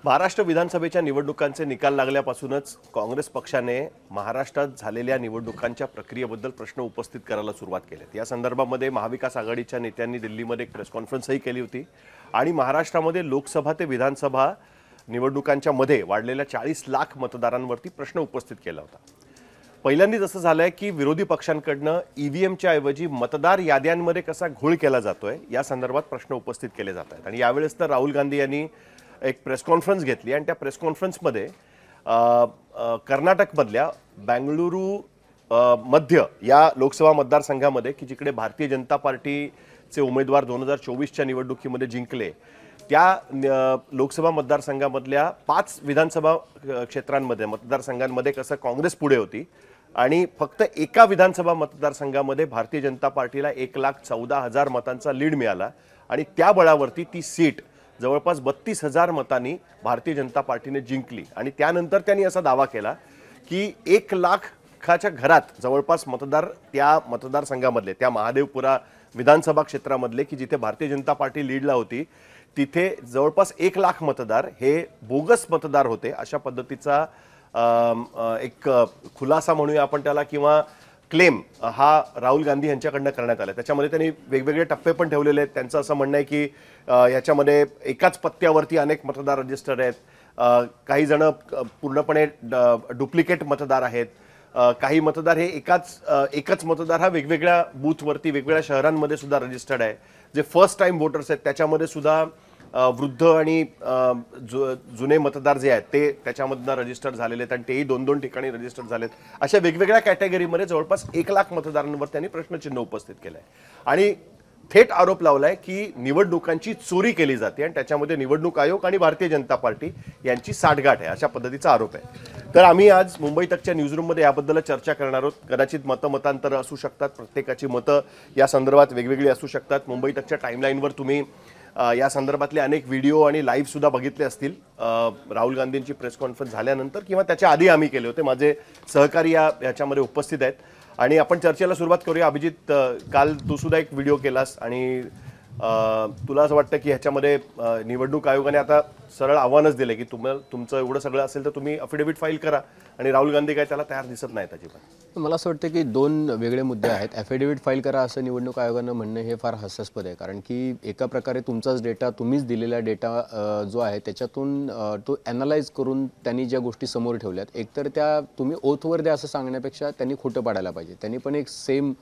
महाराष्ट्र विधानसभेच्या निवडणुकांचे निकाल लागल्यापासूनच काँग्रेस पक्षाने महाराष्ट्रात झालेल्या निवडणुकांच्या प्रक्रियेबद्दल प्रश्न उपस्थित करायला सुरुवात केली। या संदर्भामध्ये महाविकास आघाडीच्या नेत्यांनी दिल्लीमध्ये एक प्रेस कॉन्फरन्सही केली होती आणि महाराष्ट्रामध्ये लोकसभा ते विधानसभा निवडणुकांच्या मध्ये वाढलेल्या 40 लाख मतदारांवरती प्रश्न उपस्थित केला होता। पहिल्यांदा असं झालंय की विरोधी पक्षांकडनं ईव्हीएमच्या ऐवजी मतदार याद्यांमध्ये कसा घोळ केला जातोय या संदर्भात प्रश्न उपस्थिथ केले जात आहेत। आणि यावेळेस तर राहुल गांधी यांनी एक प्रेस कॉन्फरन्स घेतली आणि त्या प्रेस कॉन्फरन्समध्ये कर्नाटकमधल्या बेंगळुरू मध्य या लोकसभा मतदारसंघामध्ये की जिकडे भारतीय जनता पार्टीचे उमेदवार 2024च्या निवडणुकीमध्ये जिंकले त्या लोकसभा मतदारसंघामधल्या 5 विधानसभा क्षेत्रांमध्ये मतदारसंघांमध्ये कसं काँग्रेस पुढे होती आणि फक्त एका विधानसभा मतदारसंघामध्ये भारतीय जनता पार्टीला 1,14,000 मतांचा लीड मिळाला आणि त्या बळावरती ती सीट जवळपास 32,000 मतांनी भारतीय जनता पार्टीने जिंकली। आणि त्यानंतर त्यांनी असा दावा केला की 1 लाखाच्या घरात जवळपास मतदार त्या मतदारसंघामधले त्या महादेवपुरा विधानसभा क्षेत्रामधले की जिथे भारतीय जनता पार्टी लीडला होती तिथे जवळपास 1 लाख मतदार हे बोगस मतदार होते। अशा पद्धतीचा एक खुलासा म्हणूया आपण त्याला किंवा क्लेम हा राहुल गांधी यांच्याकडनं करण्यात आला। त्याच्यामध्ये त्यांनी वेगवेगळे टप्पे पण ठेवलेले आहेत। त्यांचं असं म्हणणं आहे की याच्यामध्ये एकाच पत्त्यावरती अनेक मतदार रजिस्टर आहेत, काही जण पूर्णपणे डुप्लिकेट मतदार आहेत, काही मतदार हे एकच मतदार हा वेगवेगळ्या बूथवरती वेगवेगळ्या शहरांमध्ये सुद्धा रजिस्टर्ड आहे। जे फर्स्ट टाइम वोटर्स आहेत त्याच्यामध्ये सुद्धा वृद्ध आणि जुने मतदार जे आहेत ते त्याच्यामधनं रजिस्टर झालेले आहेत आणि तेही 2-2 ठिकाणी रजिस्टर झालेत। अशा वेगवेगळ्या कॅटेगरीमध्ये जवळपास 1 लाख मतदारांवर त्यांनी प्रश्नचिन्ह उपस्थित केलंय आणि थेट आरोप लावलाय की निवडणुकांची चोरी केली जाते आणि त्याच्यामध्ये निवडणूक आयोग आणि भारतीय जनता पार्टी यांची साठगाठ आहे, अशा पद्धतीचा आरोप आहे। तर आम्ही आज मुंबई तकच्या न्यूजरूममध्ये याबद्दल चर्चा करणार आहोत। कदाचित मतांतर असू शकतात, प्रत्येकाची मतं या संदर्भात वेगवेगळी असू शकतात। मुंबई तकच्या टाइमलाईनवर तुम्ही या संदर्भातले अनेक व्हिडिओ आणि लाईव्ह सुद्धा बघितले असतील। राहुल गांधींची प्रेस कॉन्फरन्स झाल्यानंतर किंवा त्याच्या आधी आम्ही केले होते। माझे सहकारी याच्यामध्ये उपस्थित आहेत आणि आपण चर्चेला सुरुवात करूया। अभिजित, काल तू सुद्धा एक व्हिडिओ केलास आणि तुला असं वाटतं की ह्याच्यामध्ये निवडणूक आयोगाने आता सरळ आव्हानच दिले की तुमचं एवढं सगळं असेल तर तुम्ही अफिडेव्हिट फाईल करा आणि राहुल गांधी काय त्याला तयार दिसत नाहीत अजिबात। मला असं वाटतं की 2 वेगळे मुद्दे आहेत। अफिडेव्हिट फाईल करा असं निवडणूक आयोगानं म्हणणं हे फार हास्यास्पद आहे, कारण की एका प्रकारे तुमचाच डेटा, तुम्हीच दिलेला डेटा जो आहे त्याच्यातून तो ॲनालाइज करून त्यांनी ज्या गोष्टी समोर ठेवल्यात, एकतर त्या तुम्ही ओथवर द्या असं सांगण्यापेक्षा त्यांनी खोटं पाडायला पाहिजे। त्यांनी पण एक सेम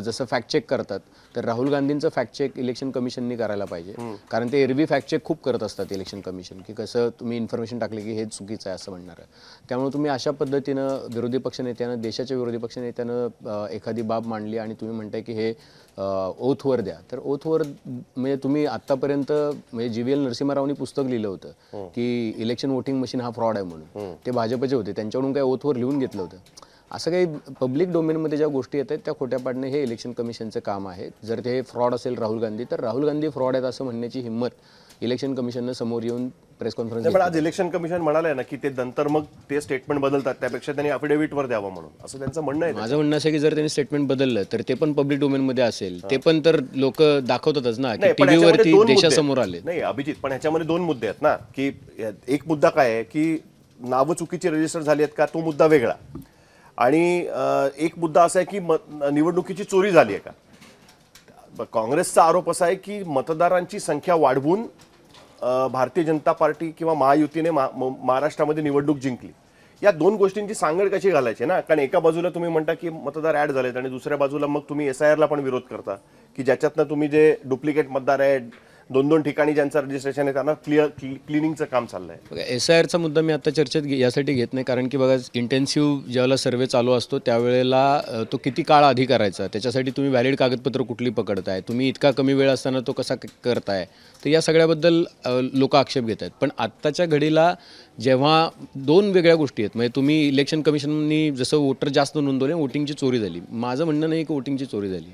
जसं फॅक्ट चेक करतात तर राहुल गांधींचं फॅक्ट चेक इलेक्शन कमिशननी करायला पाहिजे, कारण ते एरवी फॅक्ट चेक खूप करत असतात इलेक्शन कमिशन, की कसं तुम्ही इन्फॉर्मेशन टाकले की हे चुकीचं आहे असं म्हणणार आहे। त्यामुळे तुम्ही अशा पद्धतीनं विरोधी पक्षनेत्यानं, देशाच्या विरोधी पक्षनेत्यानं एखादी बाब मांडली आणि तुम्ही म्हणताय की हे ओथवर द्या, तर ओथवर म्हणजे तुम्ही आत्तापर्यंत म्हणजे GVL नरसिंहरावनी पुस्तक लिहिलं होतं की इलेक्शन वोटिंग मशीन हा फ्रॉड आहे म्हणून, ते भाजपचे होते, त्यांच्याकडून काय ओथवर लिहून घेतलं होतं। असं काही पब्लिक डोमेनमध्ये ज्या गोष्टी येत आहेत त्या खोट्या पाडणे हे इलेक्शन कमिशनचं काम आहे। जर ते फ्रॉड असेल राहुल गांधी, तर राहुल गांधी फ्रॉड आहेत असं म्हणण्याची हिंमत इलेक्शन कमिशननं समोर येऊन प्रेस कॉन्फरन्स। पण आज इलेक्शन कमिशन म्हणाले ना की ते नंतर मग ते स्टेटमेंट बदलतात, त्यापेक्षा त्यांनी अफिडेव्हिटवर द्यावं म्हणून असं त्यांचं म्हणणं आहे। माझं म्हणणं असं की जर त्यांनी स्टेटमेंट बदललं तर ते पण पब्लिक डोमेनमध्ये असेल, ते पण तर लोक दाखवतातच ना की टीव्हीवरती देशासमोर आले। नाही अभिजित, पण ह्याच्यामध्ये 2 मुद्दे आहेत ना, की एक मुद्दा काय आहे की नावं चुकीची रजिस्टर झाली आहेत का, तो मुद्दा वेगळा, आणि एक मुद्दा असा आहे की निवडणुकीची चोरी झाली आहे का। काँग्रेसचा आरोप असा आहे की मतदारांची संख्या वाढवून भारतीय जनता पार्टी किंवा महायुतीने महाराष्ट्रामध्ये निवडणूक जिंकली। या 2 गोष्टींची सांगड कशी घालायची ना, कारण एका बाजूला तुम्ही म्हणता की मतदार ऍड झालेत आणि दुसऱ्या बाजूला मग तुम्ही SIR ला पण विरोध करता की ज्याच्यातनं तुम्ही जे डुप्लिकेट मतदार आहेत 2-2 ठिकाणी ज्यांचं रजिस्ट्रेशन आहे त्यांना क्लिनिंगचं काम चाललंय। SIRचा मुद्दा मी आता चर्चेत यासाठी घेत नाही, कारण की बघा इंटेन्सिव्ह ज्यावेळेला सर्वे चालू असतो त्यावेळेला तो किती काळ आधी करायचा, त्याच्यासाठी तुम्ही व्हॅलिड कागदपत्र कुठली पकडताय, तुम्ही इतका कमी वेळ असताना तो कसा करताय, तर या सगळ्याबद्दल लोक आक्षेप घेत आहेत। पण आत्ताच्या घडीला जेव्हा 2 वेगळ्या गोष्टी आहेत, म्हणजे तुम्ही इलेक्शन कमिशननी जसं वोटर जास्त नोंदवले वोटिंगची चोरी झाली, माझं म्हणणं नाही की वोटिंगची चोरी झाली,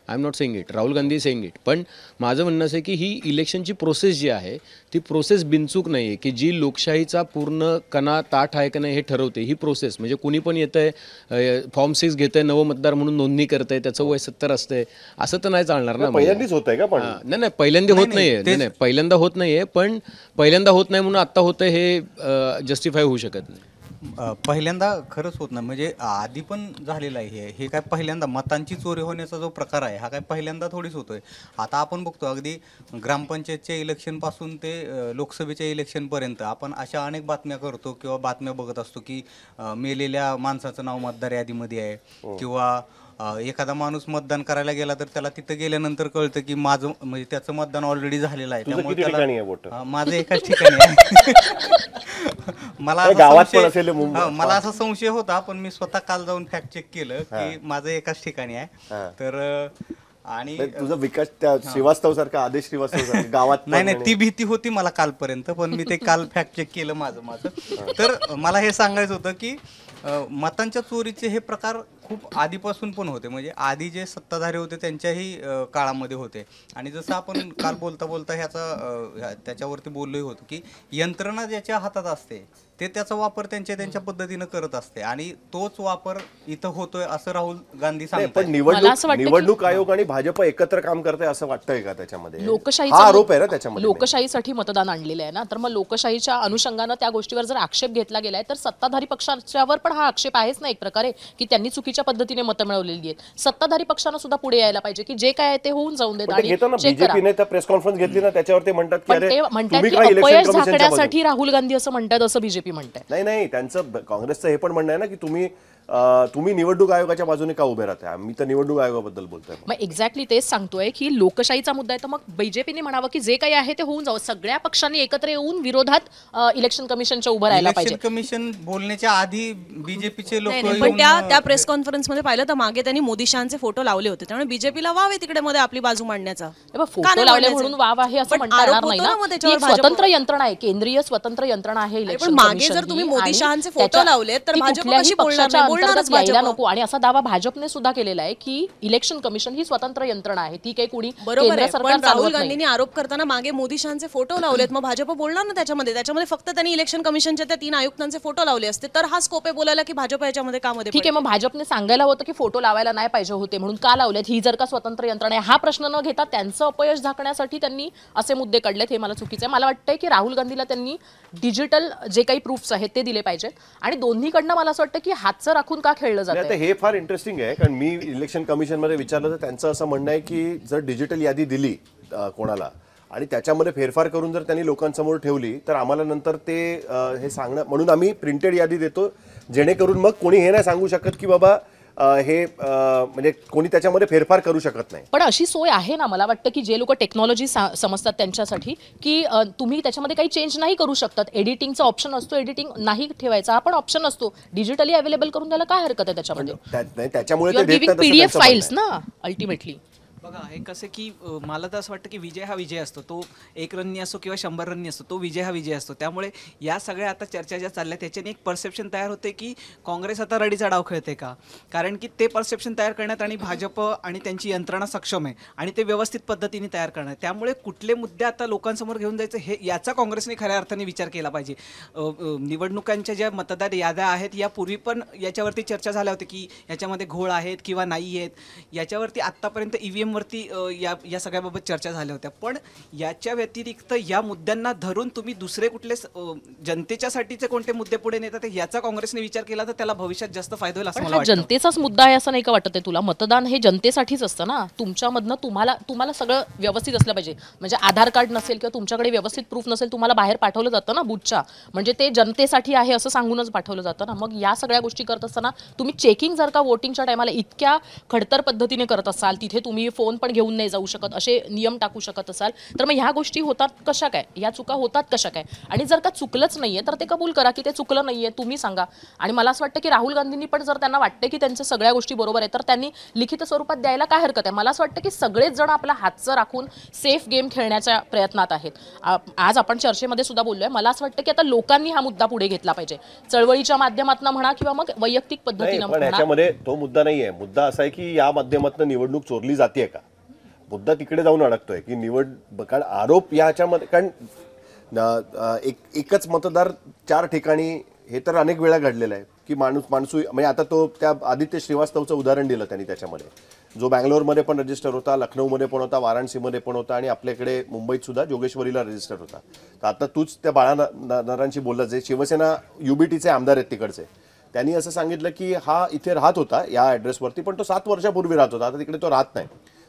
I am not saying it, Rahul Gandhi saying it, पण माझं म्हणणं असं आहे की ही इलेक्शनची प्रोसेस जी आहे ती प्रोसेस बिनचूक नाही आहे, की जी लोकशाहीचा पूर्ण कणा ताठ आहे का नाही हे ठरवते ही प्रोसेस. म्हणजे कुणी पण येतं आहे, फॉर्म 6 घेतं आहे, नवमतदार म्हणून नोंदणी करतं आहे, त्याचं वय 70 असतंय, असं तर नाही चालणार ना. पहिल्यांदाच होत आहे का? पण नाही पहिल्यांदा होत नाहीये, नाही पहिल्यांदा होत नाहीये, पण पहिल्यांदा होत नाही म्हणून आता होतंय हे जस्टिफाय होऊ शकत नाही. पहिल्यांदा खरंच होत नाही, म्हणजे आधी पण झालेलं आहे हे काय पहिल्यांदा मतांची चोरी होण्याचा जो प्रकार आहे हा काय पहिल्यांदा थोडीच होतोय. आता आपण बघतो अगदी ग्रामपंचायतच्या इलेक्शनपासून ते लोकसभेच्या इलेक्शनपर्यंत आपण अशा अनेक बातम्या करतो किंवा बातम्या बघत असतो की मेलेल्या माणसाचं नाव मतदार यादीमध्ये आहे किंवा एखादा माणूस मतदान करायला गेला तर त्याला तिथं गेल्यानंतर कळतं की माझं म्हणजे त्याचं मतदान ऑलरेडी झालेलं आहे, त्यामुळे त्याला माझं एकाच ठिकाणी आहे. मला असा संशय होता, पण मी स्वतः काल जाऊन फॅक्ट चेक केलं की माझं एकाच ठिकाणी आहे. तर आणि तुझा विकास त्या श्रीवास्तव सारखा, आदेश श्रीवास्तव गावात नाही ती भीती होती मला कालपर्यंत, पण मी ते काल फॅक्ट चेक केलं माझं. तर मला हे सांगायचं होतं की मतांच्या चोरीचे हे प्रकार खूप आधीपासून पण होते, म्हणजे आधी जे सत्ताधारी होते त्यांच्याही काळामध्ये होते. आणि जसं आपण काल बोलता बोलता त्याच्यावरती बोललोही होतो की यंत्रणा ज्याच्या हातात असते ते त्याचा वापर त्यांच्या पद्धतीनं करत असते आणि तोच वापर इथं होतोय असं राहुल गांधी सांगतात. पण निवडणूक आयोग आणि भाजप एकत्र काम करते असं वाटतंय का? त्याच्यामध्ये लोकशाहीचा आरोप आहे ना त्याच्यामध्ये. लोकशाहीसाठी मतदान आणलेलं आहे ना, तर मग लोकशाहीच्या अनुषंगानं त्या गोष्टीवर जर आक्षेप घेतला गेलाय तर सत्ताधारी पक्षाच्यावर पण हा आक्षेप आहेच ना एक प्रकारे, की त्यांनी चुकीच्या पद्धतीने मतं मिळवलेली आहेत. सत्ताधारी पक्षानं सुद्धा पुढे यायला पाहिजे की जे काय आहे ते होऊन जाऊन देत आणि बीजेपीने त्या प्रेस कॉन्फरन्स घेतली ना त्याच्यावर ते म्हणतात की अरे तुम्ही काय अपयश इलेक्शन कमिशनच्या झाकण्यासाठी राहुल गांधी असं म्हणतात, असं बीजेपी म्हणतात. नाही त्यांचं काँग्रेसचं हे पण म्हणणं आहे ना की तुम्ही निवडणूक आयोगाच्या बाजूने का उभे राहताय? आम्ही तर निवडणूक आयोगाबद्दल बोलतोय. मग एक्झॅक्टली तेच सांगतोय की लोकशाहीचा मुद्दा आहे, तर मग बीजेपीने म्हणावं की जे काही आहे ते होऊन जावं, सगळ्या पक्षांनी एकत्र येऊन विरोधात इलेक्शन कमिशनच्या उभं राहायला पाहिजे. इलेक्शन कमिशन बोलण्याच्या आधी बीजेपीचे लोक पण त्या प्रेस कॉन्फरन्स मध्ये पाहिलं तर मागे त्यांनी मोदी शहाचे फोटो लावले होते, त्यामुळे बीजेपीला वाव आहे तिकडे मध्ये आपली बाजू मांडण्याचा. फोटो लावले म्हणून वाव आहे असं म्हणता येणार नाही ना. ती स्वतंत्र यंत्रणा आहे, केंद्रीय स्वतंत्र यंत्रणा आहे इलेक्शन कमिशन. मागे जर तुम्ही मोदी शहाचे फोटो लावले तर भाजप कशी बोलणारच यायला नको. आणि असा दावा भाजपने सुद्धा केलेला आहे की इलेक्शन कमिशन ही स्वतंत्र यंत्रणा आहे, ती काही कुणी केंद्र सरकार. राहुल गांधींनी आरोप करताना मागे मोदी शहाचे फोटो लावलेत, मग भाजप बोलणार ना त्याच्यामध्ये फक्त त्यांनी इलेक्शन कमिशनच्या त्या 3 आयुक्तांचे फोटो लावले असते तर हा स्कोप आहे बोलायला की भाजप याच्यामध्ये का मध्ये. ठीक आहे, मग भाजपने सांगायला होतं की फोटो लावायला नाही पाहिजे होते म्हणून का लावलेत, ही जर का स्वतंत्र यंत्रणा आहे हा प्रश्न न घेता त्यांचं अपयश झाकण्यासाठी त्यांनी असे मुद्दे काढलेत, हे मला चुकीचं आहे. मला वाटतंय की राहुल गांधीला त्यांनी डिजिटल जे काही प्रूफ्स आहेत ते दिले पाहिजेत आणि दोन्हीकडनं मला असं वाटतं की हातचं राखून का खेळलं जातं. हे फार इंटरेस्टिंग आहे, कारण मी इलेक्शन कमिशन मध्ये विचारलं तर त्यांचं असं म्हणणं आहे की जर डिजिटल यादी दिली कोणाला आणि त्याच्यामध्ये फेरफार करून जर त्यांनी लोकांसमोर ठेवली तर आम्हाला नंतर ते हे सांगणं, म्हणून आम्ही प्रिंटेड यादी देतो जेणेकरून मग कोणी हे नाही सांगू शकत की बाबा हे म्हणजे कोणी त्याच्यामध्ये फेरफार करू शकत नाही. पण अशी सोय आहे ना, मला वाटतं की जे लोक टेक्नॉलॉजी समजतात त्यांच्यासाठी की तुम्ही त्याच्यामध्ये काही चेंज नाही करू शकतात. एडिटिंगचा ऑप्शन असतो, एडिटिंग नाही ठेवायचा हा पण ऑप्शन असतो, डिजिटली अवेलेबल करून द्यायला काय हरकत आहे त्याच्यामध्ये. त्याच्यामुळे पीडीएफ फाईल्स ना अल्टिमेटली. बघा हे कसं की मला तर असं वाटतं की विजय हा विजय असतो, तो 1 रननी असतो किंवा 100 रननी असतो, तो विजय हा विजय असतो. त्यामुळे या सगळ्या आता चर्चा ज्या चालल्या त्याच्याने एक परसेप्शन तयार होते की काँग्रेस आता रडीचा डाव खेळते का, कारण की ते परसेप्शन तयार करण्यात आणि भाजप आणि त्यांची यंत्रणा सक्षम आहे आणि ते व्यवस्थित पद्धतीने तयार करणार. त्यामुळे कुठले मुद्दे आता लोकांसमोर घेऊन जायचं हे याचा काँग्रेसने खऱ्या अर्थाने विचार केला पाहिजे. निवडणुकांच्या ज्या मतदार याद्या आहेत यापूर्वी पण याच्यावरती चर्चा झाल्या होत्या की याच्यामध्ये घोळ आहेत किंवा नाही आहेत, याच्यावरती आत्तापर्यंत EVM वरती या सगळ्याबाबत चर्चा झाल्या होत्या. पण याच्या व्यतिरिक्त या मुद्द्यांना धरून तुम्ही दुसरे कुठले जनतेच्यासाठीचे कोणते मुद्दे पुढे नेतात याचा काँग्रेसने विचार केला तर त्याला भविष्यात जास्त फायदा होईल असं मला वाटतं. जनतेचाच मुद्दा आहे असं नाही का वाटत आहे तुला? मतदान हे जनतेसाठीच असतं ना. तुमच्यामधनं तुम्हाला सगळं व्यवस्थित असलं पाहिजे. म्हणजे आधार कार्ड नसेल किंवा तुमच्याकडे व्यवस्थित प्रूफ नसेल तुम्हाला बाहेर पाठवलं जातं ना बूथच्या, म्हणजे ते जनतेसाठी आहे असं सांगूनच पाठवलं जातं ना. मग या सगळ्या गोष्टी करत असताना तुम्ही चेकिंग जर का वोटिंगच्या टायमाला इतक्या खडतर पद्धतीने करत असाल, तिथे तुम्ही फोन पण घेऊन नाही जाऊ शकत असे नियम टाकू शकत असाल तर मग ह्या गोष्टी होतात कशा काय, या चुका होतात कशा काय? आणि जर का चुकलंच नाहीये तर ते कबूल करा की ते चुकलं नाहीये, तुम्ही सांगा. आणि मला असं वाटतं की राहुल गांधींनी पण जर त्यांना वाटतं की त्यांच्या सगळ्या गोष्टी बरोबर आहेत तर त्यांनी लिखित स्वरूपात द्यायला काय हरकत आहे? मला असं वाटतं की सगळेच जण आपला हातचं राखून सेफ गेम खेळण्याच्या प्रयत्नात आहेत. आज आपण चर्चेमध्ये सुद्धा बोललोय, मला असं वाटतं की आता लोकांनी हा मुद्दा पुढे घेतला पाहिजे, चळवळीच्या माध्यमातून म्हणा किंवा मग वैयक्तिक पद्धतीने म्हणा. याच्यामध्ये तो मुद्दा नाहीये. मुद्दा असा आहे की या माध्यमातून निवडणूक चोरली जाते का, मुद्दा तिकडे जाऊन अडकतोय की कारण आरोप याच्यामध्ये, कारण एकच मतदार 4 ठिकाणी हे तर अनेक वेळा घडलेलं आहे की माणूस म्हणजे आता तो त्या आदित्य श्रीवास्तवचं उदाहरण दिलं त्यांनी त्याच्यामध्ये, जो बँगलोरमध्ये पण रजिस्टर होता, लखनौमध्ये पण होता, वाराणसीमध्ये पण होता आणि आपल्याकडे मुंबईत सुद्धा जोगेश्वरीला रजिस्टर होता. तर आता तूच त्या बाळा नरांशी बोलला, जे शिवसेना युबीटीचे आमदार आहेत तिकडचे, त्यांनी असं सांगितलं की हा इथे राहत होता या ॲड्रेसवरती, पण तो 7 वर्षापूर्वी राहत होता, आता तिकडे तो राहत नाही.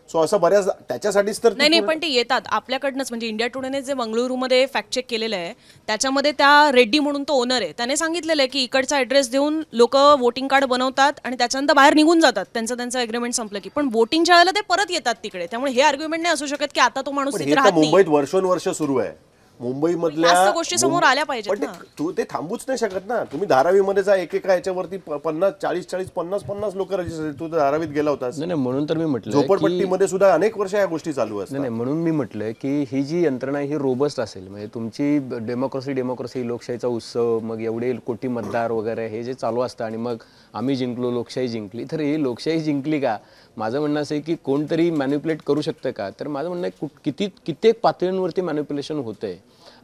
सो असं बऱ्याच त्याच्यासाठीच तर नाही पण ते येतात आपल्याकडनंच. म्हणजे इंडिया टुडेने जे बंगळुरूमध्ये फॅक्ट चेक केलेलं आहे त्याच्यामध्ये त्या रेड्डी म्हणून तो ओनर आहे, त्याने सांगितलेलं आहे की इकडचा ऍड्रेस देऊन लोक वोटिंग कार्ड बनवतात आणि त्याच्यानंतर बाहेर निघून जातात, त्यांचं एग्रीमेंट संपलं की. पण वोटिंगच्या वेळेला ते परत येतात तिकडे, त्यामुळे हे आर्ग्युमेंट नाही असू शकत की आता तो माणूस पण तिथे हे तर राहत नाही. मुंबईत वर्षोनवर्ष सुरू आहे. मुंबईमधल्या जास्त गोष्टी समोर आल्या पाहिजेत पण ना. तू ते थांबूच नाही शकत ना. तुम्ही धारावीमध्ये जा, एकेका याच्यावरती 50 लोक रजिस्टर. तू तर धारावीत गेला होतास. नाही म्हणून तर मी म्हटलं झोपडपट्टीमध्ये सुद्धा अनेक वर्ष या गोष्टी चालू असतात. नाही म्हणून मी म्हटलं की ही जी यंत्रणा ही रोबस्ट असेल, म्हणजे तुमची डेमोक्रेसी लोकशाहीचा उत्सव, मग एवढे कोटी मतदार वगैरे हे जे चालू असतं आणि मग आम्ही जिंकलो, लोकशाही जिंकली. तर ही लोकशाही जिंकली का? माझं म्हणणं असं आहे की कोणतरी मॅन्युप्युलेट करू शकतं का? तर माझं म्हणणं आहे कित्येक पातळींवरती मॅन्युप्युलेशन होतंय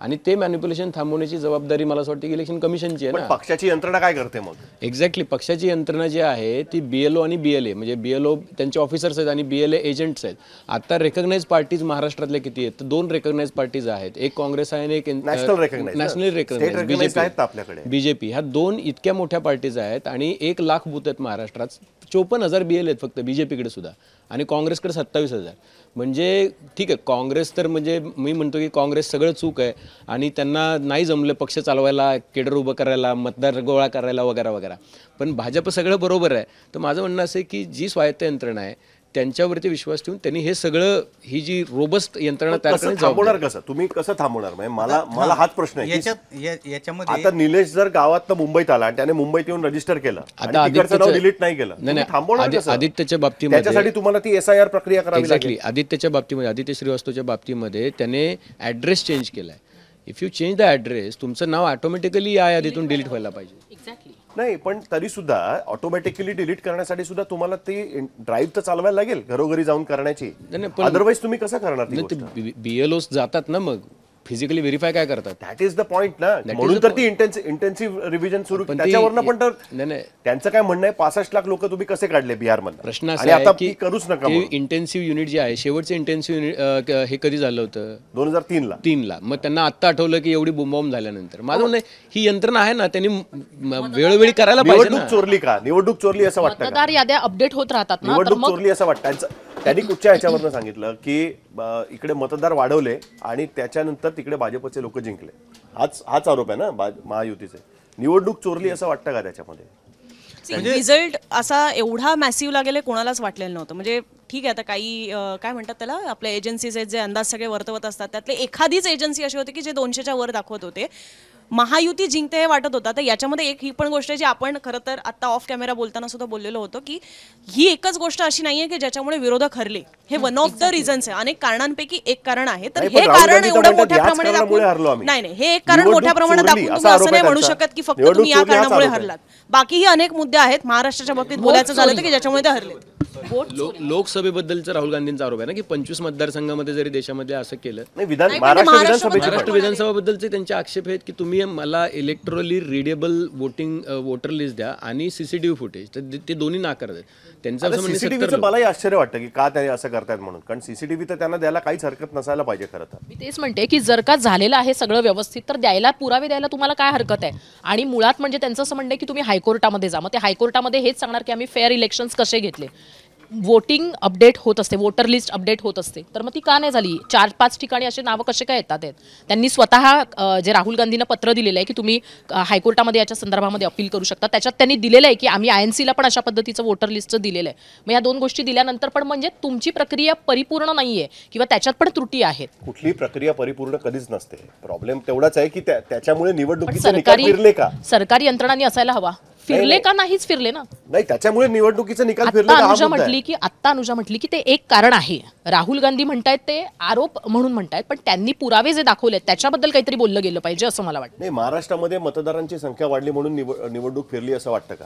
आणि ते मॅन्युप्युलेशन थांबवण्याची जबाबदारी मला असं वाटतं की इलेक्शन कमिशनची आहे पण ना. पक्षाची यंत्रणा काय करते मग? एक्झॅक्टली, पक्षाची यंत्रणा जी आहे ती BLO आणि BLA, म्हणजे BLO त्यांचे ऑफिसर्स आहेत आणि BLA एजंट्स आहेत. आता रेकग्नाइज पार्टीज महाराष्ट्रातल्या किती आहेत? तर 2 रेकग्नाइज पार्टीज आहेत, एक काँग्रेस आहे आणि एक नॅशनल रेकग्नाइज आपल्याकडे बीजेपी. ह्या 2 इतक्या मोठ्या पार्टीज आहेत आणि 1 लाख बूथ आहेत महाराष्ट्रात. 54,000 BLA आहेत फक्त बीजेपीकडे सुद्धा आणि काँग्रेसकडे 27,000. म्हणजे ठीक आहे, काँग्रेस तर म्हणजे मी म्हणतो की काँग्रेस सगळं चूक आहे आणि त्यांना नाही जमलं पक्ष चालवायला, केडर उभं करायला, मतदार गोळा करायला वगैरे वगैरे. पण भाजप सगळं बरोबर आहे. तर माझं म्हणणं असं आहे की जी स्वायत्त यंत्रणा आहे त्यांच्यावरती विश्वास ठेवून त्यांनी हे सगळं, ही जी रोबस्ट यंत्रणा तयार कसं थांबवणार, कसं तुम्ही कसं थांबवणार? म्हणजे मला हाच प्रश्न आहे की याच्यामध्ये आता निलेश जर गावात मुंबईत आला आणि त्याने मुंबईत येऊन रजिस्टर केलं आणि तिकडचं नाव डिलीट नाही केलं, तुम्ही थांबवणार कसं? आदित्यच्या बाबतीमध्ये त्याच्यासाठी तुम्हाला ती SIR प्रक्रिया करावी लागेल. एक्झॅक्टली, आदित्यच्या बाबतीमध्ये, आदित्य श्रीवास्तवच्या बाबतीमध्ये त्याने ॲड्रेस चेंज केलाय. If you change the address, तुमचं नाव ऑटोमॅटिकली या यादीतून डिलीट व्हायला पाहिजे. एक्झॅक्टली. नाही, पण तरी सुद्धा ऑटोमॅटिकली डिलीट करण्यासाठी सुद्धा तुम्हाला ती ड्राईव्ह तर चालवायला लागेल घरोघरी जाऊन करण्याची. अदरवाईज तुम्ही कसं करणार ती गोष्ट? BLOs जातात ना, मग फिजिकली व्हेरीफाय काय करतात? दॅट इज द पॉइंट ना. म्हणून तर ती इंटेन्सिव्ह रिव्हिजन सुरू, त्याच्यावरनं पण तर त्यांचं काय म्हणणं आहे, 65 लाख लोक तुम्ही कसे काढले बिहारमधून? प्रश्न आणि असा आता आहे की करूच नका. इंटेन्सिव्ह युनिट जे आहे, शेवटचं इंटेन्सिव्ह युनिट हे कधी झालं होतं? 2003ला. मग त्यांना आत्ता आठवलं की एवढी बोंबाबोंब झाल्यानंतर. माझं म्हणणं ही यंत्रणा आहे ना, त्यांनी वेळोवेळी करायला पाहिजे. निवडणूक चोरली का? निवडणूक चोरली असं वाटतं? मतदार याद्या अपडेट होत राहतात ना, तर निवडणूक मग चोरली असं वाटतं. त्यांनी कुठच्या ह्याच्यावरनं सांगितलं की इकडे मतदार वाढवले आणि त्याच्यानंतर तिकडे भाजपचे लोक जिंकले. हाच आरोप आहे ना महायुतीचे. निवडणूक चोरली असं वाटतं का त्याच्यामध्ये? रिझल्ट असा एवढा मॅसिव्ह लागेल कोणालाच वाटलेलं नव्हतं. म्हणजे ठीक आहे, आता काही काय म्हणतात त्याला, आपल्या एजन्सीज आहेत जे अंदाज सगळे वर्तवत असतात, त्यातले एखादीच एजन्सी अशी होती की जे 200च्या वर दाखवत होते. महायुती जिंकते हे वाटत होतं. तर याच्यामध्ये एक ही पण गोष्ट आहे जी आपण खरं तर आता ऑफ कॅमेरा बोलताना सुद्धा बोललेलो होतो की ही एकच गोष्ट अशी नाहीये की ज्याच्यामुळे विरोधक हरले. हे वन ऑफ द रिझन्स आहे, अनेक कारणांपैकी एक कारण आहे. तर हे कारण एवढं मोठ्या प्रमाणात नाही, हे एक कारण मोठ्या प्रमाणात दाखवून तुम्ही असं नाही म्हणू शकत की फक्त तुम्ही या कारणामुळे हरलात. बाकीही अनेक मुद्दे आहेत महाराष्ट्राच्या बाबतीत बोलायचं झालं तर की ज्याच्यामुळे ते हरले. लोकसभेबद्दलचा राहुल गांधींचा आरोप आहे ना की 25 मतदारसंघामध्ये जरी देशामध्ये असं केलं. महाराष्ट्र विधानसभाबद्दलचे त्यांचे आक्षेप आहेत की तुम्ही मला इलेक्ट्रॉली रिडेबल वोटर लिस्ट द्या आणि CCTV फुटेज, तर ते दोन्ही नाकारतात. त्यांचं असं म्हणणं CCTVचं मलाही आश्चर्य वाटतं की का ते असं करतायत म्हणून. कारण CCTV तर त्यांना द्यायला काहीच हरकत नसायला पाहिजे खरं तर. मी तेच म्हणते की जर का झालेलं आहे सगळं व्यवस्थित तर द्यायला, पुरावे द्यायला तुम्हाला काय हरकत आहे? आणि मुळात म्हणजे त्यांचं असं म्हणणं की तुम्ही हायकोर्टामध्ये जा. मग ते हायकोर्टामध्ये हेच सांगणार की आम्ही फेअर इलेक्शन्स कसे घेतले. वोटिंग अपडेट होत असते, वोटर लिस्ट अपडेट होत असते, तर मग ती का नाही झाली? 4-5 ठिकाणी असे नावं कसे काय येतात आहेत? त्यांनी स्वतः जे राहुल गांधींना पत्र दिलेलं आहे की तुम्ही हायकोर्टामध्ये याच्या संदर्भामध्ये अपील करू शकता, त्याच्यात त्यांनी दिलेलं आहे की आम्ही INC ला पण अशा पद्धतीचं वोटर लिस्टचं दिलेलं आहे. मग या 2 गोष्टी दिल्यानंतर पण म्हणजे तुमची प्रक्रिया परिपूर्ण नाहीये किंवा त्याच्यात पण त्रुटी आहेत. कुठली प्रक्रिया परिपूर्ण कधीच नसते. प्रॉब्लेम तेवढाच आहे की त्याच्यामुळे निवडणुकीचे निकाल फिरले का? सरकारी यंत्रणांनी असायला हवा. फिरले का? नाहीच फिरले ना. नाही, त्याच्यामुळे निवडणुकीचे निकाल फिरले. अनुजा म्हटली की ते एक कारण आहे. राहुल गांधी म्हणतायत ते आरोप म्हणून म्हणतायत, पण त्यांनी पुरावे जे दाखवले त्याच्याबद्दल काहीतरी बोललं गेलं पाहिजे असं मला वाटतं. नाही, महाराष्ट्रामध्ये मतदारांची संख्या वाढली म्हणून निवडणूक फिरली असं वाटतं का?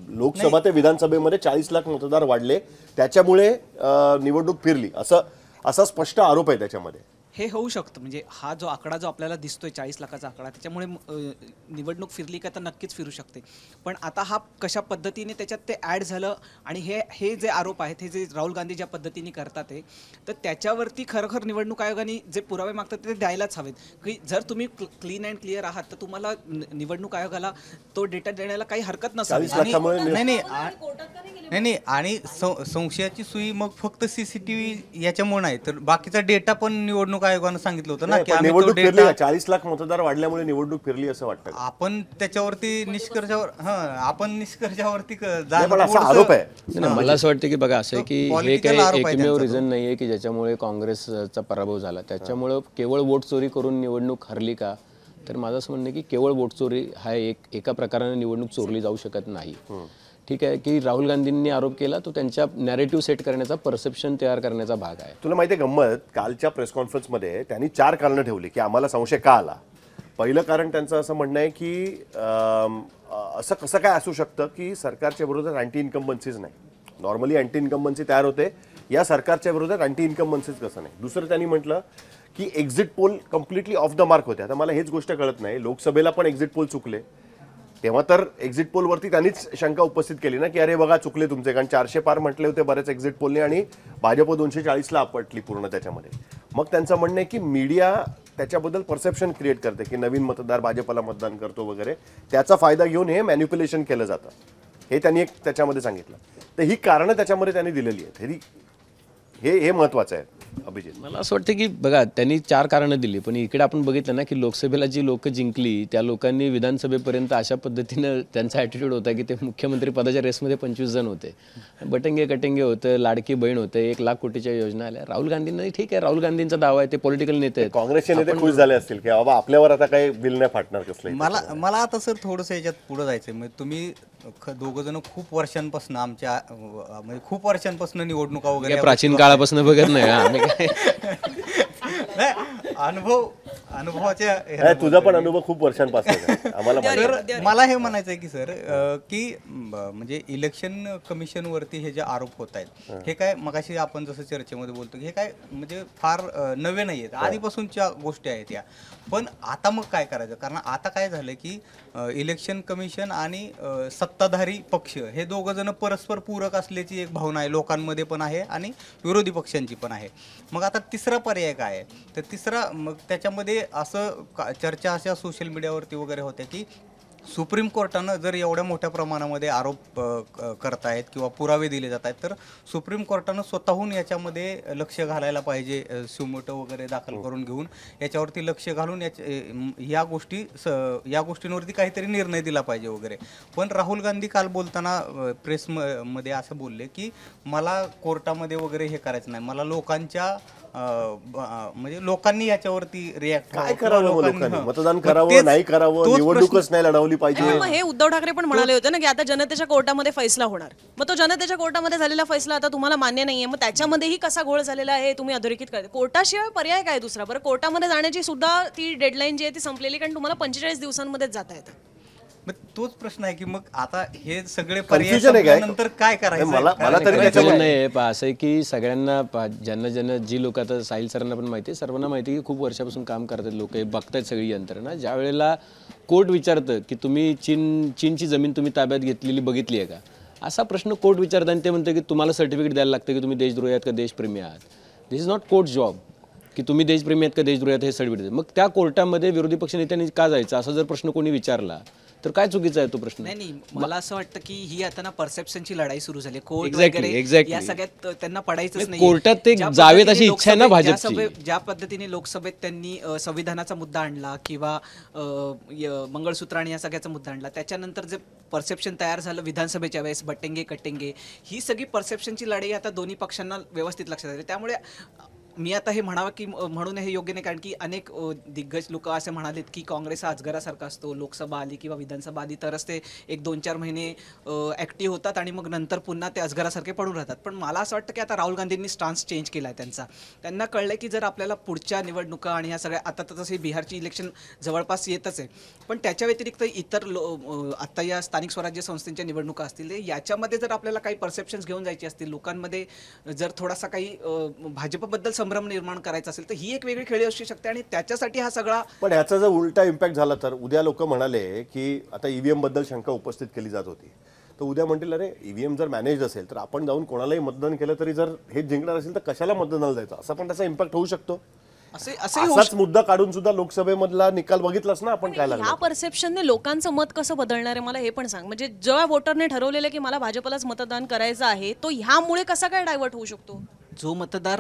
लोकसभा ते विधानसभेमध्ये 40 लाख मतदार वाढले, त्याच्यामुळे निवडणूक फिरली असा स्पष्ट आरोप आहे त्याच्यामध्ये. हे होऊ शकतं, म्हणजे हा जो आकडा जो आपल्याला दिसतोय 40 लाखाचा आकडा, त्याच्यामुळे निवडणूक फिरली का तर नक्कीच फिरू शकते. पण आता हा कशा पद्धतीने त्याच्यात ते ॲड झालं आणि हे जे आरोप आहेत, हे जे राहुल गांधी ज्या पद्धतीने करतात आहे, तर त्याच्यावरती खरोखर निवडणूक आयोगाने जे पुरावे मागतात ते द्यायलाच हवेत. की जर तुम्ही क्लीन अँड क्लिअर आहात तर तुम्हाला निवडणूक आयोगाला तो डेटा देण्याला काही हरकत नसावी. 40 लाखामुळे नाही आणि संशयाची सुई मग फक्त सीसीटीव्ही याच्यामुळे नाही तर बाकीचा डेटा पण निवडणूक आयोगानं सांगितलं होतं ना की आम्ही तो निवडणूक फिरली डेटा का? 40 लाख मतदार वाढल्यामुळे निवडणूक फिरली असं वाटतं का? आपण त्याच्यावरती निष्कर्षावरती नाही, पण असा आरोप आहे. नाही, मला असं वाटतं की बघा असं आहे की हे Political आरोप काही आहे एकमेव त्यांचा रिझन नाहीये की ज्याच्यामुळे काँग्रेसचा पराभव झाला. त्याच्यामुळं केवळ वोट चोरी करून निवडणूक हरली का, तर माझं असं म्हणणं आहे की केवळ वोट चोरी हा एका प्रकाराने निवडणूक चोरली जाऊ शकत नाही. ठीक आहे की राहुल गांधींनी आरोप केला तो त्यांच्या नॅरेटिव्ह सेट करण्याचा, परसेप्शन तयार करण्याचा भाग आहे. तुला माहिती आहे गंमत, कालच्या प्रेस कॉन्फरन्समध्ये त्यांनी 4 कारणं ठेवली की आम्हाला संशय का आला. पहिलं कारण त्यांचं असं म्हणणं आहे की असं कसं काय असू शकतं की सरकारच्या विरोधात अँटी इन्कम्बन्सीज नाही. नॉर्मली अँटी इन्कम्बन्सी तयार होते, या सरकारच्या विरोधात अँटी इन्कम्बन्सीज कसं नाही. दुसरं त्यांनी म्हटलं की exit poll completely of the mark होते. आता मला हेच गोष्ट कळत नाही, लोकसभेला पण एक्झिट पोल चुकले, तेव्हा तर एक्झिट पोलवरती त्यांनीच शंका उपस्थित केली ना की अरे बघा चुकले तुमचे, कारण 400 पार म्हटले होते बऱ्याच एक्झिट पोलने आणि भाजप 240ला आपटली पूर्ण त्याच्यामध्ये. मग त्यांचं म्हणणं आहे की मीडिया त्याच्याबद्दल परसेप्शन क्रिएट करते की नवीन मतदार भाजपला मतदान करतो वगैरे, त्याचा फायदा घेऊन हे मॅन्युप्युलेशन केलं जातं, हे त्यांनी एक त्याच्यामध्ये सांगितलं. तर ही कारणं त्याच्यामध्ये त्यांनी दिलेली आहेत. हे महत्वाचं आहे अभिजित. मला असं वाटतं की बघा त्यांनी 4 कारणं दिली, पण इकडे आपण बघितलं ना की लोकसभेला जी लोक जिंकली त्या लोकांनी विधानसभेपर्यंत अशा पद्धतीनं त्यांचा ॲटिट्यूड होता की ते मुख्यमंत्री पदाच्या रेसमध्ये 25 जण होते, बटंगे कटंगे होतं, लाडकी बहीण होतं, 1 लाख कोटीच्या योजना आल्या. राहुल गांधींना ठीक आहे, राहुल गांधींचा दावा आहे, ते पॉलिटिकल नेते आहेत. काँग्रेसचे नेते खुश झाले असतील की बाबा आपल्यावर आता काही बिल नाही फाटणार कसलं. मला आता सर थोडंसं याच्यात पुढे जायचंय. म्हणजे तुम्ही दोघं जण खूप वर्षांपासून आमच्या म्हणजे खूप वर्षांपासून निवडणुका वगैरे प्राचीन काळापासून बघत नाही आम्ही काय. अनुभवाच्या तुझा पण अनुभव खूप वर्षांपासून आम्हाला माहिती आहे. तर मला हे म्हणायचं आहे की सर की म्हणजे इलेक्शन कमिशन वरती हे जे आरोप होत आहेत हे काय मगाशी आपण जसं चर्चेमध्ये बोलतो की हे काय म्हणजे फार नवे नाही आहेत, आधीपासूनच्या गोष्टी आहेत या. पण आता मग काय करायचं, कारण आता काय झालं की इलेक्शन कमिशन आणि सत्ताधारी पक्ष हे दोघं जण परस्पर पूरक असल्याची एक भावना आहे लोकांमध्ये पण आहे आणि विरोधी पक्षांची पण आहे. मग आता तिसरा पर्याय काय आहे, तर तिसरा मग त्याच्यामध्ये असं चर्चा अशा सोशल मीडियावरती वगैरे होत्या की सुप्रीम कोर्टानं जर एवढ्या मोठ्या प्रमाणामध्ये आरोप करतायत किंवा पुरावे दिले जात आहेत तर सुप्रीम कोर्टानं स्वतःहून याच्यामध्ये लक्ष घालायला पाहिजे, सुमोटो वगैरे दाखल करून घेऊन याच्यावरती लक्ष घालून या गोष्टींवरती काहीतरी निर्णय दिला पाहिजे वगैरे. पण राहुल गांधी काल बोलताना प्रेसमध्ये असं बोलले की मला कोर्टामध्ये वगैरे हे करायचं नाही, मला लोकांच्या म्हणजे लोकांनी याच्यावरती रिॲक्ट काय करावं, लोकांनी मतदान करावं नाही करावं, निवडणूकच नाही लढवली पाहिजे. मग हे उद्धव ठाकरे पण म्हणाले होते ना की आता जनतेच्या कोर्टामध्ये फैसला होणार. मग तो जनतेच्या कोर्टामध्ये झालेला फैसला आता तुम्हाला मान्य नाहीये, मग त्याच्यामध्येही कसा घोळ झालेला आहे तुम्ही अधोरेखित करता. कोर्टाशिवाय पर्याय काय दुसरा? बरं, कोर्टामध्ये जाण्याची सुद्धा ती डेडलाईन जी आहे ती संपलेली, कारण तुम्हाला 45 दिवसांमध्येच जाता येतं. मग तोच प्रश्न आहे की मग आता हे सगळे Confusion आहे काय? नंतर काय करायचं. मला तरी त्याच्यामध्ये नाही असं आहे की सगळ्यांना ज्यांना जी लोक आता साहिल सरांना पण माहिती आहे, सर्वांना माहिती आहे की खूप वर्षापासून काम करतात लोक, हे बघतायत सगळी यंत्रणा. ज्या वेळेला कोर्ट विचारतं की तुम्ही चीनची जमीन तुम्ही ताब्यात घेतलेली बघितली आहे का, असा प्रश्न कोर्ट विचारतं आणि ते म्हणतं की तुम्हाला सर्टिफिकेट द्यायला लागतं की तुम्ही देशद्रोही आहात का देशप्रेमी आहात. दिस इज नॉट कोर्ट जॉब की तुम्ही देशप्रेमी आहात का देशद्रोही आहात हे सर्टिफिकेट. मग त्या कोर्टामध्ये विरोधी पक्ष नेत्यांनी का जायचं असा जर प्रश्न कोणी विचारला तर काय चुकीचा आहे तो प्रश्न. नाही, मला असं वाटतं की ही आता ना परसेप्शनची लढाई सुरू झाली. Court Exactly. वगैरे या सगळ्यात त्यांना पडायचंच नाही. कोर्टात ते जावेत अशी इच्छा आहे ना भाजपची. ज्या पद्धतीने लोकसभेत त्यांनी संविधानाचा मुद्दा आणला किंवा मंगळसूत्र आणि या सगळ्याचा मुद्दा आणला, त्याच्यानंतर जे परसेप्शन तयार झालं विधानसभेच्या वेळेस बटेंगे कटेंगे, ही सगळी परसेप्शनची लढाई आता दोन्ही पक्षांना व्यवस्थित लक्षात आली. त्यामुळे मी आता हे म्हणावं की म्हणून हे योग्य नाही, कारण की अनेक दिग्गज लोक असे म्हणालेत की काँग्रेस हा अजगरासारखा असतो, लोकसभा आली किंवा विधानसभा आली तरच ते 1-2-4 महिने ॲक्टिव्ह होतात आणि मग नंतर पुन्हा ते अजगरासारखे पडून राहतात. पण मला असं वाटतं की आता राहुल गांधींनी स्टान्स चेंज केला आहे त्यांचा. त्यांना कळलं की जर आपल्याला पुढच्या निवडणुका आणि ह्या सगळ्या आता तर तसे बिहारची इलेक्शन जवळपास येतच आहे, पण त्याच्या व्यतिरिक्त इतर आत्ता या स्थानिक स्वराज्य संस्थेच्या निवडणुका असतील, याच्यामध्ये जर आपल्याला काही परसेप्शन्स घेऊन जायची असतील, लोकांमध्ये जर थोडासा काही भाजपबद्दल संभ्रम निर्माण करायचा असेल तर ही एक वेगळी खेळी असू शकते आणि त्याच्यासाठी हा सगळा पण ह्याचा जर उलटा इम्पॅक्ट झाला तर उद्या लोक म्हणाले की आता ईव्हीएम बद्दल शंका उपस्थित केली जात होती, तर उद्या म्हणतील अरे ईव्हीएम जर मॅनेज असेल तर आपण जाऊन कोणालाही मतदान केलं तरी जर हेच जिंकणार असेल तर कशाला मतदानाला जायचं, असा पण त्याचा इम्पॅक्ट होऊ शकतो. असे असाच मुद्दा काढून सुद्धा लोकसभेमधला निकाल बघितलाच ना आपण काय लागला. ह्या परसेप्शनने लोकांचं मत कसं बदलणार आहे मला हे पण सांग. म्हणजे जेव्हा वोटरने ठरवलेलं की मला भाजपलाच मतदान करायचं आहे तो ह्यामुळे कसा काय डायव्हर्ट होऊ शकतो. जो मतदार